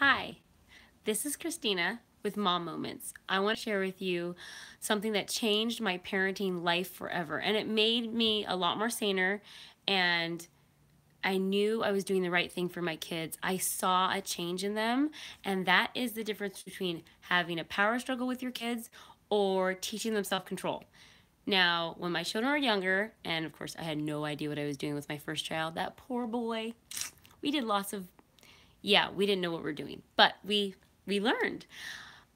Hi, this is Christina with Mom Moments. I want to share with you something that changed my parenting life forever, and it made me a lot more saner, and I knew I was doing the right thing for my kids. I saw a change in them, and that is the difference between having a power struggle with your kids or teaching them self-control. Now, when my children were younger, and of course I had no idea what I was doing with my first child, that poor boy, we did lots of we didn't know what we're doing, but we learned.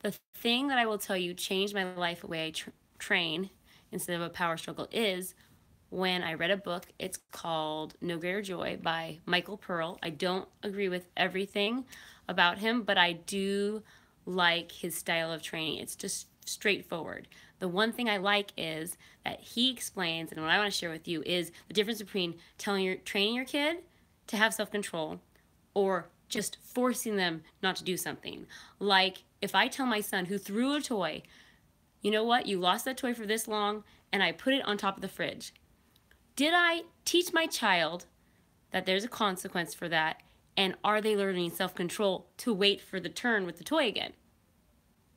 The thing that I will tell you changed my life the way I train instead of a power struggle is when I read a book. It's called No Greater Joy by Michael Pearl. I don't agree with everything about him, but I do like his style of training. It's just straightforward. The one thing I like is that he explains, and what I want to share with you is the difference between training your kid to have self-control or just forcing them not to do something. Like if I tell my son who threw a toy, you know what, you lost that toy for this long, and I put it on top of the fridge. Did I teach my child that there's a consequence for that? And are they learning self-control to wait for the turn with the toy again?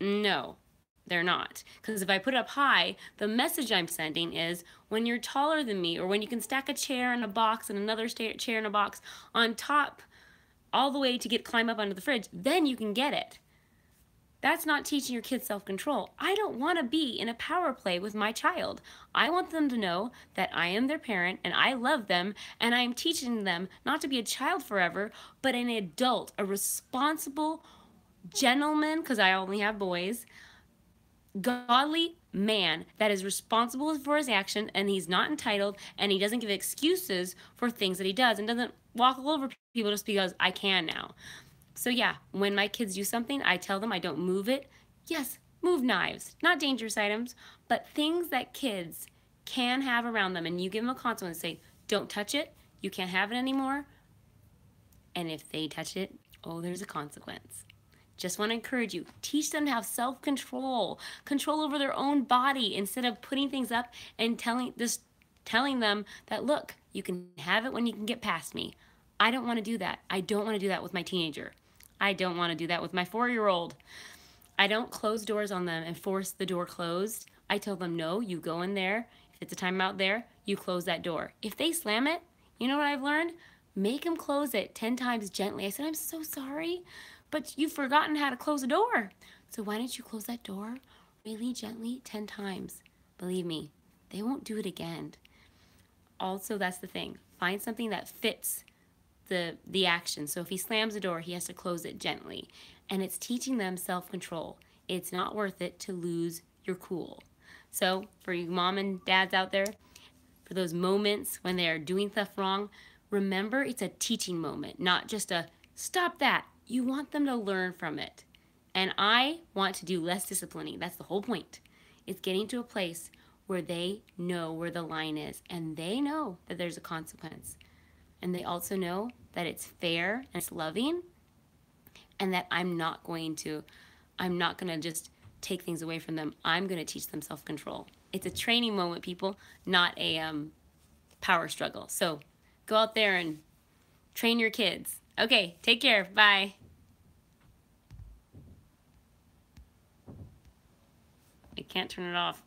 No, they're not. Because if I put it up high, the message I'm sending is when you're taller than me, or when you can stack a chair in a box and another chair in a box on top all the way to climb up under the fridge, then you can get it. That's not teaching your kids self-control. I don't want to be in a power play with my child. I want them to know that I am their parent and I love them, and I am teaching them not to be a child forever, but an adult, a responsible gentleman, because I only have boys, godly man that is responsible for his action, and he's not entitled, and he doesn't give excuses for things that he does, and doesn't walk all over people just because I can now. So yeah, when my kids do something, I tell them I don't move it. Yes, move knives, not dangerous items, but things that kids can have around them, and you give them a consequence. Say, don't touch it, you can't have it anymore, and if they touch it, oh, there's a consequence. Just want to encourage you, teach them to have self-control, control over their own body, instead of putting things up and telling them that, look, you can have it when you can get past me. I don't want to do that. I don't want to do that with my teenager. I don't want to do that with my 4-year-old. I don't close doors on them and force the door closed. I tell them, no, you go in there. If it's a timeout there, you close that door. If they slam it, you know what I've learned? Make them close it 10 times gently. I said, I'm so sorry, but you've forgotten how to close a door. So why don't you close that door really gently 10 times? Believe me, they won't do it again. Also, that's the thing. Find something that fits the action. So if he slams the door, he has to close it gently. And it's teaching them self-control. It's not worth it to lose your cool. So for you mom and dads out there, for those moments when they are doing stuff wrong, remember it's a teaching moment, not just a stop that. You want them to learn from it. And I want to do less disciplining. That's the whole point. It's getting to a place where they know where the line is, and they know that there's a consequence. And they also know that it's fair and it's loving, and that I'm not going to just take things away from them. I'm going to teach them self-control. It's a training moment, people, not a power struggle. So go out there and train your kids. Okay, take care. Bye. I can't turn it off.